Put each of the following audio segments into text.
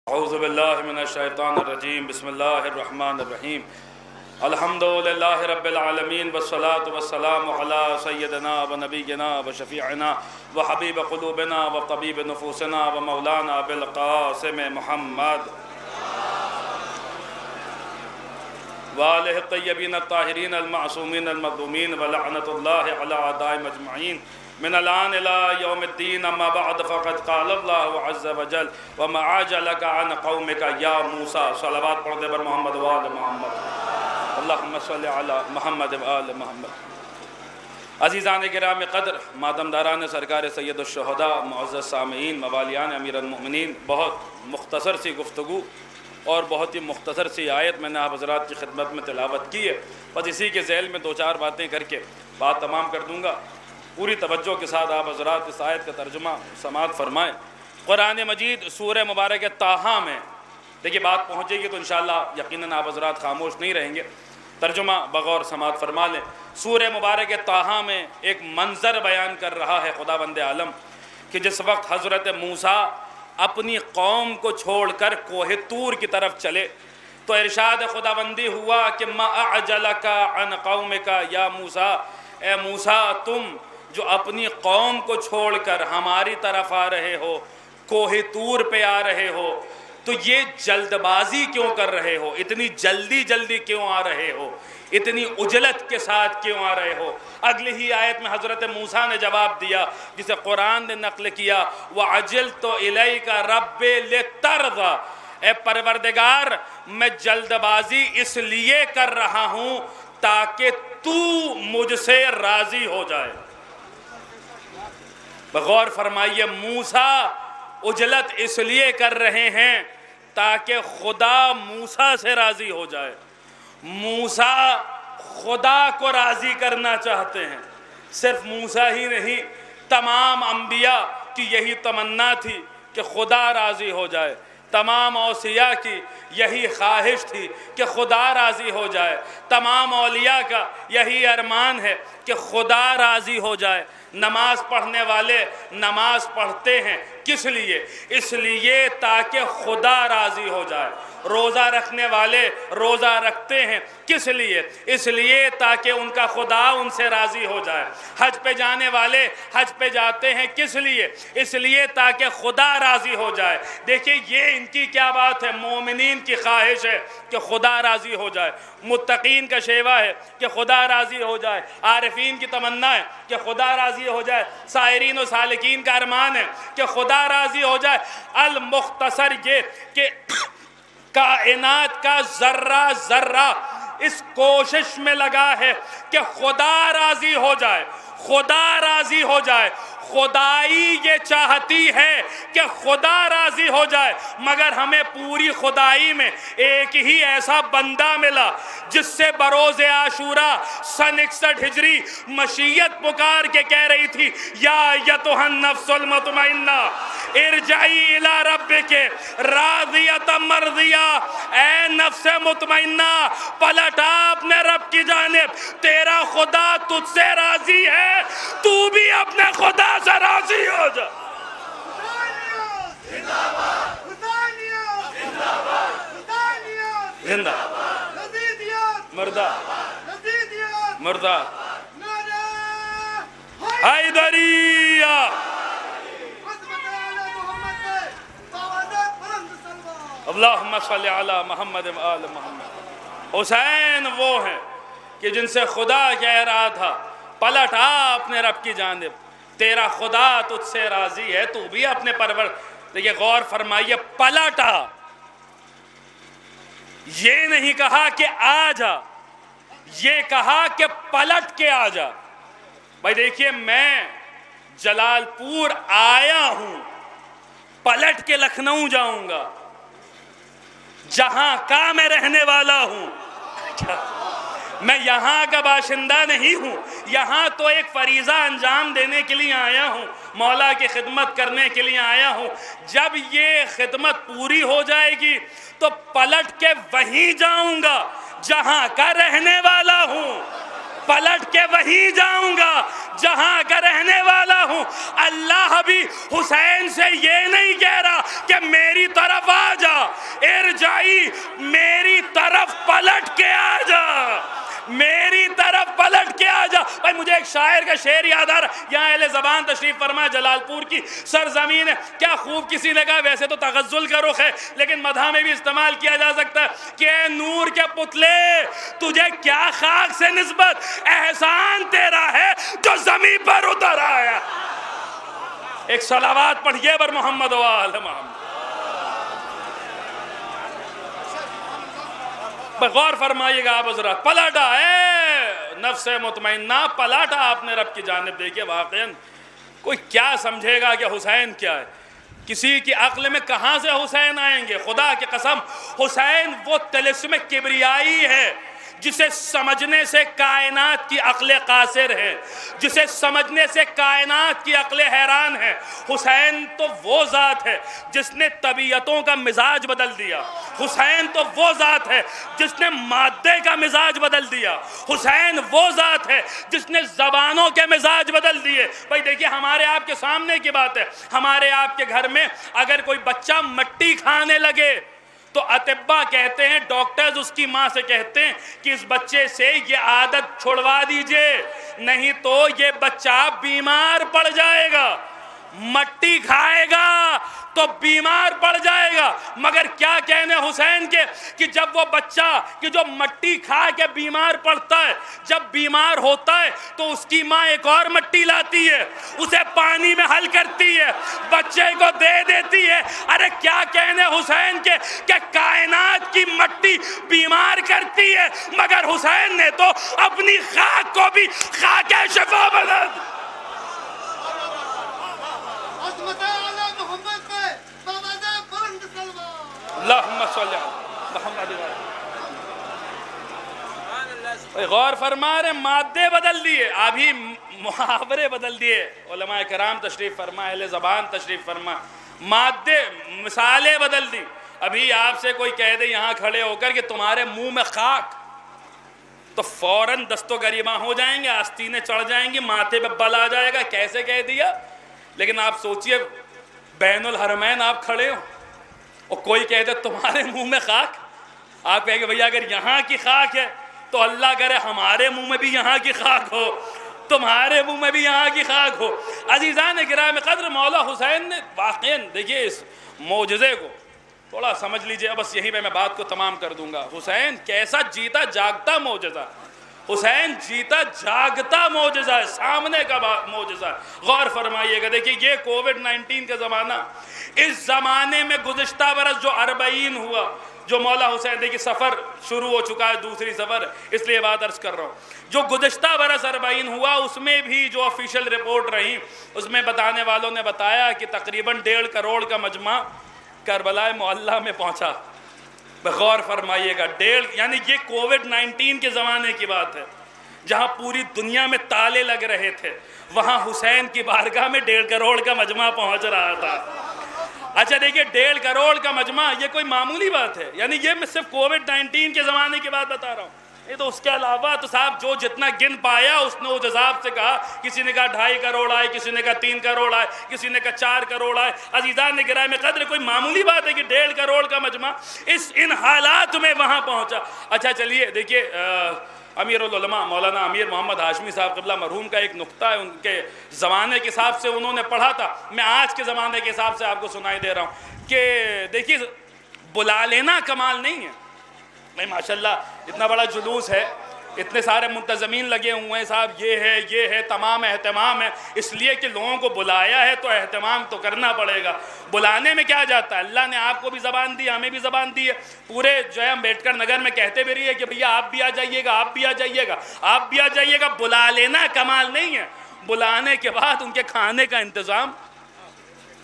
اعوذ باللہ من الشیطان الرجیم بسم اللہ الرحمن الرحیم الحمدللہ رب العالمین والصلاة والسلام علی سیدنا و نبینا و شفیعنا و حبیب قلوبنا و طبیب نفوسنا و مولانا بالقاسم محمد وآلہ الطیبین الطاہرین المعصومین المظلومین ولعنت اللہ علی اعدائهم اجمعین من الآن إلى يوم الدين أما بعد فقد قال الله عز وجل وما عجلك عن قومك يا موسى صلوات پڑھتے بر محمد و آل محمد اللہم صلی علی محمد و آل محمد۔ عزیزان کرام قدر، ماتمداران سرکار سید الشہداء، معزز سامعین، موالیان امیر المؤمنین، بہت مختصر سی گفتگو اور بہت ہی مختصر سی آیت میں نے آپ حضرات کی خدمت میں تلاوت کی ہے، بس اسی کے ذیل میں دو چار باتیں کر کے بات تمام کر دوں گا۔ پوری توجہ کے ساتھ آپ حضرات اس آیت کا ترجمہ سماعت فرمائیں۔ قرآن مجید سورہ مبارک طٰہٰ میں دیکھیے بات پہنچے گی تو انشاءاللہ یقیناً آپ حضرات خاموش نہیں رہیں گے، ترجمہ بغور سماعت فرما لیں۔ سورہ مبارک طٰہٰ میں ایک منظر بیان کر رہا ہے خداوند عالم کہ جس وقت حضرت موسیٰ اپنی قوم کو چھوڑ کر کوہ طور کی طرف چلے تو ارشاد خداوندی ہوا کہ ما اعجلک عن قومک یا موسیٰ، اے موسیٰ تم جو اپنی قوم کو چھوڑ کر ہماری طرف آ رہے ہو، کوہ طور پہ آ رہے ہو، تو یہ جلد بازی کیوں کر رہے ہو؟ اتنی جلدی کیوں آ رہے ہو؟ اتنی عجلت کے ساتھ کیوں آ رہے ہو؟ اگلی ہی آیت میں حضرت موسیٰ نے جواب دیا جسے قرآن نے نقل کیا وَعَجِلْتُ إِلَيْكَ رَبِّ لِتَرْضَى، اے پروردگار میں جلد بازی اس لیے کر رہا ہوں تاکہ تو مجھ سے راضی ہو جائے۔ غور فرمائیے، موسیٰ عجلت اس لیے کر رہے ہیں تاکہ خدا موسیٰ سے راضی ہو جائے۔ موسیٰ خدا کو راضی کرنا چاہتے ہیں۔ صرف موسیٰ ہی نہیں، تمام انبیاء کی یہی تمنا تھی کہ خدا راضی ہو جائے، تمام اوصیاء کی یہی خواہش تھی کہ خدا راضی ہو جائے، تمام اولیاء کا یہی ارمان ہے کہ خدا راضی ہو جائے۔ نماز پڑھنے والے نماز پڑھتے ہیں کس لیے؟ اس لیے تاکہ خدا راضی ہو جائے۔ روزہ رکھنے والے روزہ رکھتے ہیں کس لیے؟ اس لیے تاکہ ان کا خدا ان سے راضی ہو جائے۔ حج پہ جانے والے حج پہ جاتے ہیں کس لیے؟ اس لیے تاکہ خدا راضی ہو جائے۔ دیکھیں یہ ان کی کیا بات ہے، مومنین کی خواہش ہے کہ خدا راضی ہو جائے، متقین کا شیوہ ہے کہ خدا راضی ہو جائے، عارفین کی تمنا ہے کہ خدا راضی ہو جائے، سائرین و سالکین کا ارمان ہے کہ خدا راضی ہو جائے۔ المختصر یہ کہ کائنات کا ذرہ ذرہ اس کوشش میں لگا ہے کہ خدا راضی ہو جائے، خدا راضی ہو جائے۔ خدائی یہ چاہتی ہے کہ خدا راضی ہو جائے، مگر ہمیں پوری خدائی میں ایک ہی ایسا بندہ ملا جس سے بروز عاشوراء سن 61 ہجری مشیت پکار کے کہہ رہی تھی یا ایتھا النفس المطمئنہ ارجعی الی ربک راضیۃ مرضیہ، اے نفس مطمئنہ پلٹ آ اپنے رب کی جانب، تیرا خدا تجھ سے راضی ہے، تو بھی اپنے خدا سے راضی ہو جا۔ زندہ مردہ مردہ حیدریہ۔ اللہم صلی علی محمد و آل محمد۔ حسین وہ ہیں کہ جن سے خدا کہہ رہا تھا پلٹ آ اپنے رب کی جانب، تیرا خدا تجھ سے راضی ہے، تو بھی اپنے پرور۔ دیکھیں غور فرمائیے، پلٹ آ، یہ نہیں کہا کہ آ جا، یہ کہا کہ پلٹ کے آ جا۔ بھائی دیکھیے میں جلال پور آیا ہوں، پلٹ کے لکھنؤ جاؤں گا، جہاں کا میں رہنے والا ہوں، میں یہاں کا باشندہ نہیں ہوں، یہاں تو ایک فریضہ انجام دینے کے لیے آیا ہوں، مولا کی خدمت کرنے کے لیے آیا ہوں۔ جب یہ خدمت پوری ہو جائے گی تو پلٹ کے وہیں جاؤں گا جہاں کا رہنے والا ہوں۔ پلٹ کے وہیں جاؤں گا جہاں کا رہنے والا ہوں۔ اللہ بھی حسین سے یہ نہیں کہہ رہا کہ میری طرف آ جا، ارجعی، میری طرف پلٹ کے آ جا، میری طرف پلٹ کے آ جا۔ بھائی مجھے ایک شاعر کا شعر یاد آ رہا، یہاں اہل زبان تشریف فرما، جلال پور کی سرزمین ہے، کیا خوب کسی نے کہا، ویسے تو تغزل کا رخ ہے لیکن مدح میں بھی استعمال کیا جا سکتا ہے کہ اے نور کے پتلے تجھے کیا خاک سے نسبت، احسان تیرا ہے جو زمین پر اتر آیا۔ ایک صلوات پڑھیے بر محمد و آل محمد۔ غور فرمائیے گا آپ حضرات، پلٹا اے نفس مطمئنہ، پلٹا آپ نے رب کی جانب دیکھے۔ واقعاً کوئی کیا سمجھے گا کہ حسین کیا ہے؟ کسی کی عقل میں کہاں سے حسین آئیں گے؟ خدا کی قسم حسین وہ طلسم کبریائی ہے جسے سمجھنے سے کائنات کی عقل قاصر ہے، جسے سمجھنے سے کائنات کی عقل حیران ہے۔ حسین تو وہ ذات ہے جس نے طبیعتوں کا مزاج بدل دیا، حسین تو وہ ذات ہے جس نے مادے کا مزاج بدل دیا، حسین وہ ذات ہے جس نے زبانوں کے مزاج بدل دیے۔ بھائی دیکھیے ہمارے آپ کے سامنے کی بات ہے، ہمارے آپ کے گھر میں اگر کوئی بچہ مٹی کھانے لگے تو اطباء کہتے ہیں، ڈاکٹرز اس کی ماں سے کہتے ہیں کہ اس بچے سے یہ عادت چھڑوا دیجئے، نہیں تو یہ بچہ بیمار پڑ جائے گا، مٹی کھائے گا تو بیمار پڑ جائے گا۔ مگر کیا کہنے حسین کے کہ جب وہ بچہ کہ جو مٹی کھا کے بیمار پڑتا ہے، جب بیمار ہوتا ہے تو اس کی ماں ایک اور مٹی لاتی ہے، اسے پانی میں حل کرتی ہے، بچے کو دے دیتی ہے۔ ارے کیا کہنے حسین کے کہ کائنات کی مٹی بیمار کرتی ہے، مگر حسین نے تو اپنی خاک کو بھی خاک شفا بدل۔ اللہم صلی محمد۔ غور فرما رہے مادے بدل دیے، ابھی محاورے بدل دیے، علماء کرام تشریف فرما، اہل زبان تشریف فرما، مادے مثالیں بدل دی۔ ابھی آپ سے کوئی کہہ دے یہاں کھڑے ہو کر کہ تمہارے منہ میں خاک، تو فوراً دست و گریباں ہو جائیں گے، آستینیں چڑھ جائیں گی، ماتھے پہ بل آ جائے گا، کیسے کہہ دیا۔ لیکن آپ سوچئے بین الحرمین آپ کھڑے ہو اور کوئی کہہ دے تمہارے منہ میں خاک، آپ کہیں گے بھئی اگر یہاں کی خاک ہے تو اللہ کرے ہمارے منہ میں بھی یہاں کی خاک ہو، تمہارے منہ میں بھی یہاں کی خاک ہو۔ عزیزان کرام قدر، مولا حسین نے واقعاً دیکھیے اس معجزے کو تھوڑا سمجھ لیجئے، بس یہیں پہ میں بات کو تمام کر دوں گا۔ حسین کیسا جیتا جاگتا معجزہ، حسین جیتا جاگتا معجزہ ہے، سامنے کا معجزہ ہے۔ غور فرمائیے گا، دیکھیے یہ کووڈ 19 کا زمانہ، اس زمانے میں گزشتہ برس جو 40 ہوا، جو مولا حسین، دیکھیے سفر شروع ہو چکا ہے، دوسری سفر، اس لیے بات عرض کر رہا ہوں، جو گزشتہ برس 40 ہوا اس میں بھی جو آفیشل رپورٹ رہی، اس میں بتانے والوں نے بتایا کہ تقریباً 1.5 کروڑ کا مجمع کربلا معلیٰ میں پہنچا۔ غور فرمائیے گا، یعنی یہ کووڈ 19 کے زمانے کی بات ہے، جہاں پوری دنیا میں تالے لگ رہے تھے، وہاں حسین کی بارگاہ میں 1.5 کروڑ کا مجمع پہنچ رہا تھا۔ اچھا دیکھیے 1.5 کروڑ کا مجمع یہ کوئی معمولی بات ہے، یعنی یہ میں صرف کووڈ 19 کے زمانے کی بات بتا رہا ہوں، یہ تو اس کے علاوہ تو صاحب جو جتنا گن پایا اس نے اس حساب سے کہا، کسی نے کہا 2.5 کروڑ آئے، کسی نے کہا 3 کروڑ آئے، کسی نے کہا 4 کروڑ آئے۔ عزیزان گرامی میں قدر کوئی معمولی بات ہے کہ 1.5 کروڑ کا مجمع ان حالات میں وہاں پہنچا۔ اچھا چلیے دیکھیے امیر العلماء مولانا امیر محمد ہاشمی صاحب قبلہ مرحوم کا ایک نقطہ ہے، ان کے زمانے کے حساب سے انہوں نے پڑھا تھا، میں آج کے زمانے کے حساب سے آپ کو سنائی دے رہا ہوں کہ دیکھیے بلا لینا کمال نہیں ہے۔ نہیں ماشاءاللہ اتنا بڑا جلوس ہے، اتنے سارے منتظمین لگے ہوئے ہیں صاحب، یہ ہے تمام اہتمام ہے، اس لیے کہ لوگوں کو بلایا ہے تو اہتمام تو کرنا پڑے گا۔ بلانے میں کیا جاتا ہے، اللہ نے آپ کو بھی زبان دی، ہمیں بھی زبان دی ہے، پورے جو ہے امبیڈکر نگر میں کہتے بھی رہی ہے کہ بھیا آپ بھی آ جائیے گا، آپ بھی آ جائیے گا، آپ بھی آ جائیے گا۔ بلا لینا کمال نہیں ہے، بلانے کے بعد ان کے کھانے کا انتظام،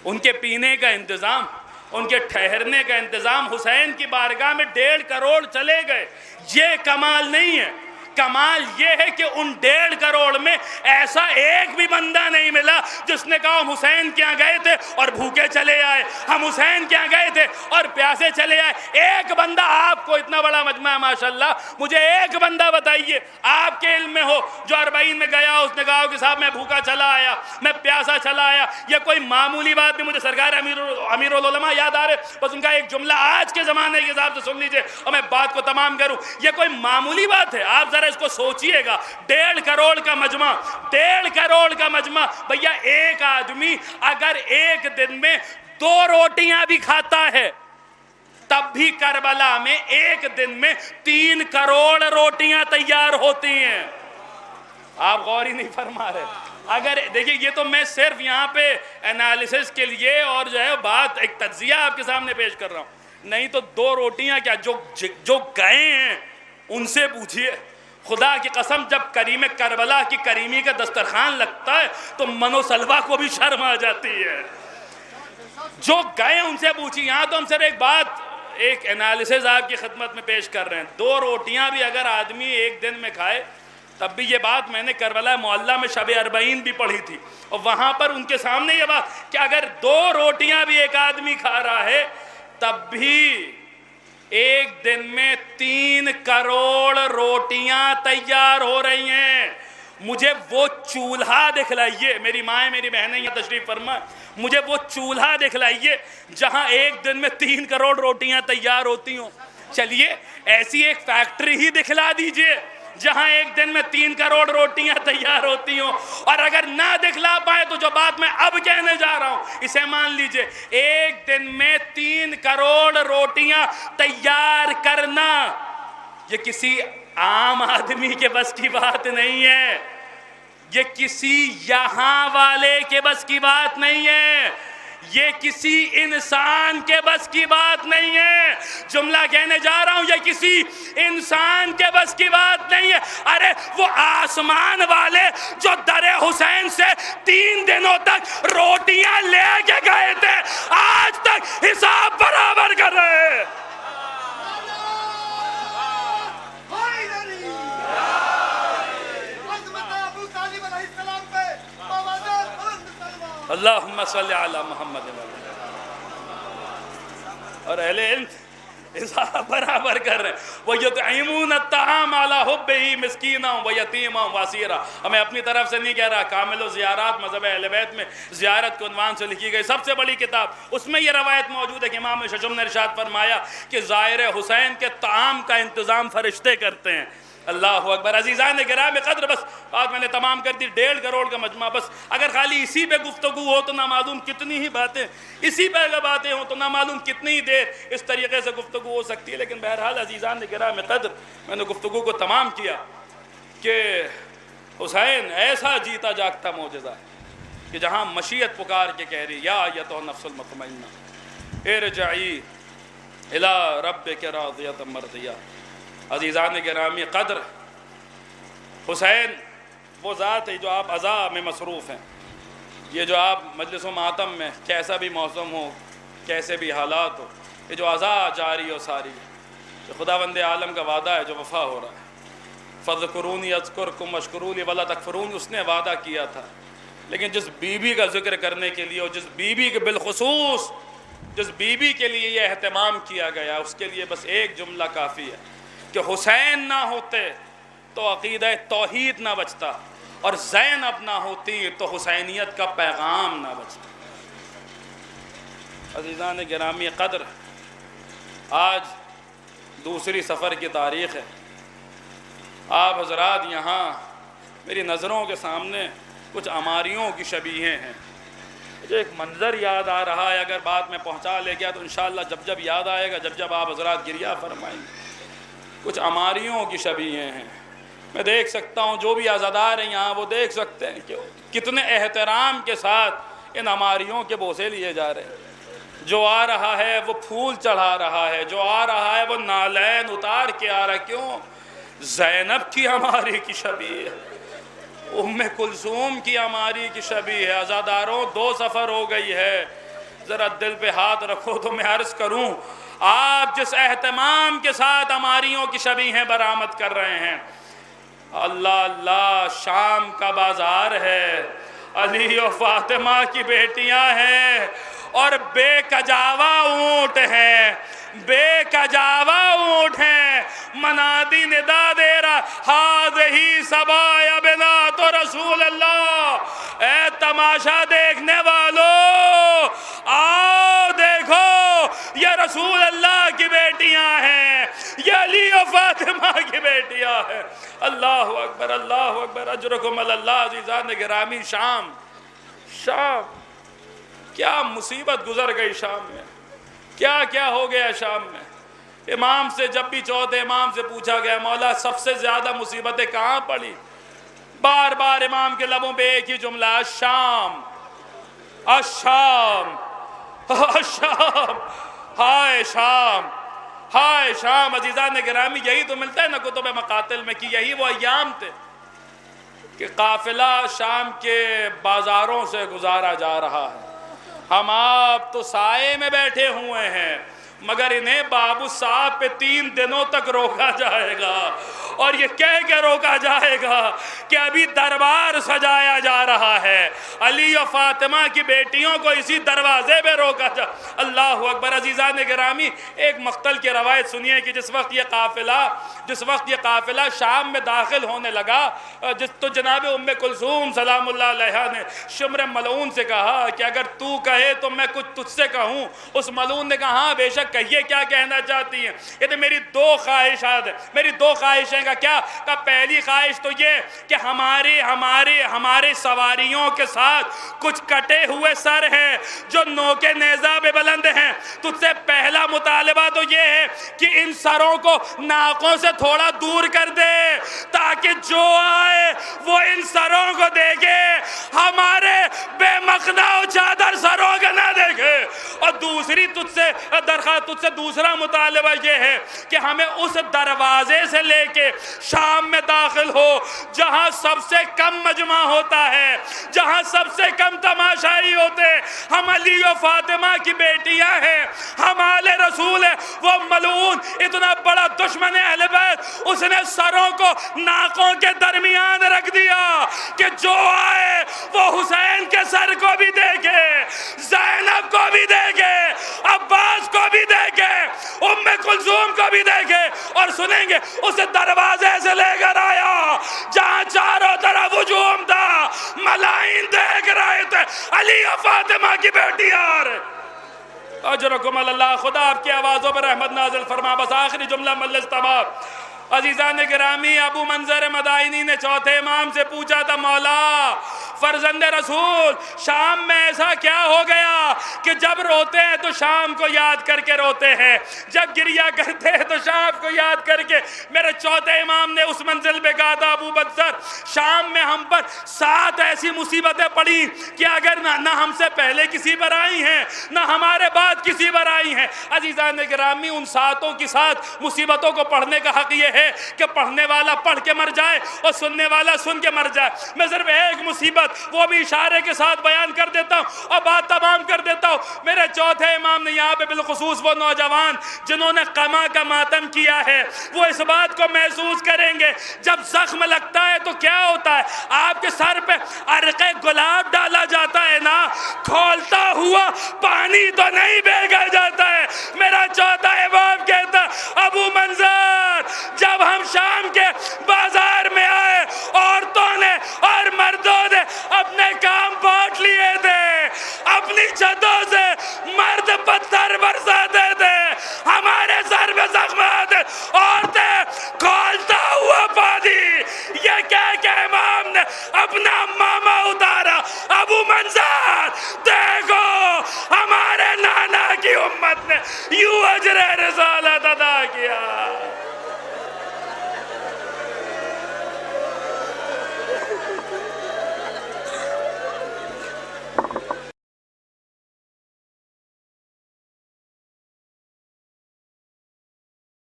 ان کے پینے کا انتظام، ان کے ٹھہرنے کا انتظام۔ حسین کی بارگاہ میں 1.5 کروڑ چلے گئے، یہ کمال نہیں ہے۔ کمال یہ ہے کہ ان 1.5 کروڑ میں ایسا ایک بھی بندہ نہیں ملا جس نے کہا ہم حسین کے یہاں گئے تھے اور بھوکے چلے آئے، ہم حسین کے یہاں گئے تھے اور پیاسے چلے آئے۔ ایک بندہ، آپ کو اتنا بڑا مجمع ہے ماشاءاللہ، مجھے ایک بندہ بتائیے آپ کے علم میں ہو جو 40 میں گیا، اس نے کہا کہ صاحب میں بھوکا چلا آیا، میں پیاسا چلا آیا۔ یہ کوئی معمولی بات نہیں، مجھے سرکار امیر العلماء یاد آ رہے، بس ان کا ایک جملہ آج کے زمانے کے حساب سے سن لیجئے اور میں بات کو تمام کروں۔ یہ کوئی معمولی بات ہے؟ آپ ذرا اس کو سوچئے گا، 1.5 کروڑ کا مجمع، 1.5 کروڑ کا مجمع، بھیا ایک آدمی اگر ایک دن میں 2 روٹیاں بھی کھاتا ہے تب بھی کربلا میں ایک دن میں 3 کروڑ روٹیاں تیار ہوتی ہیں۔ آپ غور ہی نہیں فرما رہے۔ اگر دیکھیں، یہ تو میں صرف یہاں پہ انالیسس کے لیے اور جو ہے بات ایک تجزیہ آپ کے سامنے پیش کر رہا ہوں، نہیں تو 2 روٹیاں کیا، جو گئے ہیں ان سے پوچھئے۔ خدا کی قسم، جب کریم کربلا کی کریمی کا دسترخوان لگتا ہے تو منو سلوہ کو بھی شرم آ جاتی ہے۔ جو گئے ان سے پوچھئے۔ یہاں تو ہم صرف ایک بات، ایک انالیسس آپ کی خدمت میں پیش کر رہے ہیں۔ 2 روٹیاں بھی اگر آدمی ایک دن میں کھائے، تب بھی یہ بات میں نے کربلا معلیٰ میں شب 40 بھی پڑھی تھی، اور وہاں پر ان کے سامنے یہ بات کہ اگر 2 روٹیاں بھی ایک آدمی کھا رہا ہے تب بھی ایک دن میں 3 کروڑ روٹیاں تیار ہو رہی ہیں۔ مجھے وہ چولہا دکھلائیے، میری مائیں میری بہنیں یہاں تشریف فرما، مجھے وہ چولہا دکھلائیے جہاں ایک دن میں 3 کروڑ روٹیاں تیار ہوتی ہوں۔ چلیے ایسی ایک فیکٹری ہی دکھلا دیجئے جہاں ایک دن میں 3 کروڑ روٹیاں تیار ہوتی ہوں، اور اگر نہ دکھلا پائے تو جو بات میں اب کہنے جا رہا ہوں اسے مان لیجئے، ایک دن میں 3 کروڑ روٹیاں تیار کرنا یہ کسی عام آدمی کے بس کی بات نہیں ہے، یہ کسی یہاں والے کے بس کی بات نہیں ہے، یہ کسی انسان کے بس کی بات نہیں ہے۔ جملہ کہنے جا رہا ہوں، یہ کسی انسان کے بس کی بات نہیں ہے۔ ارے وہ آسمان والے جو در حسین سے 3 دنوں تک روٹیاں لے کے گئے تھے، آج تک حساب برابر کر رہے ہیں۔ اللہم صلی علی محمد اور اہل علم حساب برابر کر رہے ہیں۔ وَيُطْعِمُونَ الطَّعَامَ عَلَىٰ حُبِّهِ مِسْكِينًا وَيَتِيمًا وَأَسِيرًا۔ میں اپنی طرف سے نہیں کہہ رہا، کامل الزیارات مذہب اہل بیت میں زیارت کے عنوان سے لکھی گئی سب سے بڑی کتاب، اس میں یہ روایت موجود ہے کہ امام ششم نے ارشاد فرمایا کہ زائر حسین کے طعام کا انتظام فرشتے کرتے ہیں۔ اللہ اکبر۔ عزیزان گرامی قدر، بس بات میں نے تمام کر دی۔ 1.5 کروڑ کا مجمع، بس اگر خالی اسی پہ گفتگو ہو تو نہ معلوم کتنی ہی باتیں، اسی پہ اگر باتیں ہوں تو نہ معلوم کتنی ہی دیر اس طریقے سے گفتگو ہو سکتی ہے۔ لیکن بہرحال عزیزان گرامی قدر، میں نے گفتگو کو تمام کیا کہ حسین ایسا جیتا جاگتا معجزہ ہے کہ جہاں مشیت پکار کے کہہ رہی یا ایتھا النفس المطمئنہ ارجعی الی ربک راضیۃ مرضیہ۔ عزیزان گرامی قدر، حسین وہ ذات ہے جو آپ عزا میں مصروف ہیں، یہ جو آپ مجلس و ماتم میں کیسا بھی موسم ہو، کیسے بھی حالات ہو، یہ جو عزا جاری و ساری ہے، خداوند عالم کا وعدہ ہے جو وفا ہو رہا ہے۔ فَاذْكُرُونِي أَذْكُرْكُمْ وَاشْكُرُوا لِي وَلَا تَكْفُرُونِ، اس نے وعدہ کیا تھا، لیکن جس بی بی کا ذکر کرنے کے لیے اور جس بی بی کے بالخصوص جس بی بی کے لیے یہ اہتمام کیا گیا، اس کے لیے بس ایک جملہ کافی ہے کہ حسین نہ ہوتے تو عقیدہ توحید نہ بچتا، اور زینب نہ ہوتی تو حسینیت کا پیغام نہ بچتا۔ عزیزان گرامی قدر، آج دوسری سفر کی تاریخ ہے۔ آپ حضرات یہاں میری نظروں کے سامنے کچھ عماریوں کی شبیہیں ہیں۔ مجھے ایک منظر یاد آ رہا ہے، اگر بات میں پہنچا لے گیا تو انشاءاللہ جب جب یاد آئے گا، جب جب آپ حضرات گریہ فرمائیں گے۔ کچھ عماریوں کی شبیہیں ہیں، میں دیکھ سکتا ہوں، جو بھی عزادار ہیں یہاں وہ دیکھ سکتے ہیں کہ کتنے احترام کے ساتھ ان عماریوں کے بوسے لیے جا رہے ہیں۔ جو آ رہا ہے وہ پھول چڑھا رہا ہے، جو آ رہا ہے وہ نالین اتار کے آ رہا ہے۔ کیوں؟ زینب کی عماری کی شبیہ ہے، ام کلثوم کی عماری کی شبیہ ہے۔ عزاداروں 2 سفر ہو گئی ہے، ذرا دل پہ ہاتھ رکھو تو میں عرض کروں، آپ جس اہتمام کے ساتھ عماریوں کی شبیہیں برآمد کر رہے ہیں، اللہ اللہ، شام کا بازار ہے، علی و فاطمہ کی بیٹیاں ہیں اور بے کجاوا اونٹ ہیں، بے کجاوا اونٹ ہیں۔ منادی ندا دے رہا، ہاذہی سبایا بنات رسول اللہ، اے تماشا دیکھنے والو آؤ دیکھو، یہ رسول اللہ کی بیٹیاں ہیں، یہ علی و فاطمہ کی بیٹیاں ہیں۔ اللہ اکبر، اللہ اکبر، اجرکم اللہ۔ عزیزان گرامی، شام کیا مصیبت گزر گئی شام میں، کیا کیا ہو گیا شام میں۔ امام سے جب بھی چوتھے امام سے پوچھا گیا مولا سب سے زیادہ مصیبتیں کہاں پڑی، بار بار امام کے لبوں پہ ایک ہی جملہ، الشام الشام الشام، ہائے شام ہائے شام۔ عزیزان گرامی، یہی تو ملتا ہے نا کتب مقاتل میں کہ یہی وہ ایام تھے کہ قافلہ شام کے بازاروں سے گزارا جا رہا ہے۔ ہم آپ تو سائے میں بیٹھے ہوئے ہیں مگر انہیں بابو صاحب پہ 3 دنوں تک روکا جائے گا، اور یہ کہہ کے روکا جائے گا کہ ابھی دربار سجایا جا رہا ہے، علی و فاطمہ کی بیٹیوں کو اسی دروازے پہ روکا جا۔ اللہ اکبر۔ عزیزان گرامی، ایک مقتل کی روایت سنیے کہ جس وقت یہ قافلہ شام میں داخل ہونے لگا تو جناب ام کلثوم سلام اللہ علیہا نے شمر ملعون سے کہا کہ اگر تو کہے تو میں کچھ تجھ سے کہوں۔ اس ملعون نے کہا ہاں بے شک کہیے، کیا کہنا چاہتی ہیں؟ یہ تو میری 2 خواہشات ہیں، میری 2 خواہشیں کا کیا؟ کہ پہلی خواہش تو یہ کہ ہمارے سواریوں کے ساتھ کچھ کٹے ہوئے سر ہیں جو نوکے نیزہ پہ بلند ہیں، تجھ سے پہلا مطالبہ تو یہ ہے کہ ان سروں کو ناکوں سے تھوڑا دور کر دے تاکہ جو آئے وہ ان سروں کو دیکھے، ہمارے بے مخنا و چادر سروں کا نہ دیکھے۔ اور دوسری تجھ سے دوسرا مطالبہ یہ ہے کہ ہمیں اس دروازے سے لے کے شام میں داخل ہو جہاں سب سے کم مجمع ہوتا ہے، جہاں سب سے کم تماشائی ہوتے۔ ہم علی و فاطمہ کی بیٹیاں ہیں، ہمارے رسول ہے، وہ ملعون اتنا بڑا دشمن اہل بیت، اس نے سروں کو ناکوں کے درمیان رکھ دیا کہ جو آئے وہ حسین کے سر کو بھی دیکھے، زینب کو بھی دیکھے، عباس کو بھی دیکھے، ام کلثوم کو بھی دیکھے، اور سنیں گے اس دروازے سے لے کر آیا جہاں چاروں طرف ہجوم تھا، ملائن دیکھ رہے تھے، علی و فاطمہ کی بیٹیاں۔ اجرکم اللہ، خدا آپ کی آوازوں پر رحمت نازل فرما۔ بس آخری جملہ مجلس تمام۔ عزیزان گرامی، ابو منظر مدائنی نے چوتھے امام سے پوچھا تھا مولا فرزند رسول شام میں ایسا کیا ہو گیا کہ جب روتے ہیں تو شام کو یاد کر کے روتے ہیں، جب گریا کرتے ہیں تو شام کو یاد کر کے۔ میرے چوتھے امام نے اس منزل پہ کہا تھا ابو منظر شام میں ہم پر 7 ایسی مصیبتیں پڑی کہ اگر نہ ہم سے پہلے کسی پر آئی ہیں نہ ہمارے بعد کسی پر آئی ہیں۔ عزیزان گرامی، ان 7 کی 7 مصیبتوں کو پڑھنے کا حق یہ ہے کہ پڑھنے والا پڑھ کے مر جائے اور سننے والا سن کے مر جائے۔ میں صرف ایک مصیبت وہ بھی اشارے کے ساتھ بیان کر دیتا ہوں اور بات تمام کر دیتا ہوں۔ میرے چوتھے امام نے یہاں پہ بالخصوص وہ نوجوان جنہوں نے قما کا ماتم کیا ہے وہ اس بات کو محسوس کریں گے جب زخم لگتا ہے تو کیا ہوتا ہے، آپ کے سر پہ عرق گلاب ڈالا جاتا ہے نا، کھولتا ہوا پانی تو نہیں بھیجا جاتا ہے۔ میرا چوتھا امام کہتا ابو منظر جب ہم شام کے بازار میں آئے عورتوں نے اور مردوں نے اپنے کام بانٹ لیے تھے، اپنی چھتوں سے مرد پتھر برساتے تھے، ہمارے سر پہ زخمات، عورتیں کھولتا ہوا پانی، یہ کہہ کے امام نے اپنا ماما اتارا۔ ابو منظر دیکھو ہمارے نانا کی امت نے یوں اجر رسالت ادا کیا۔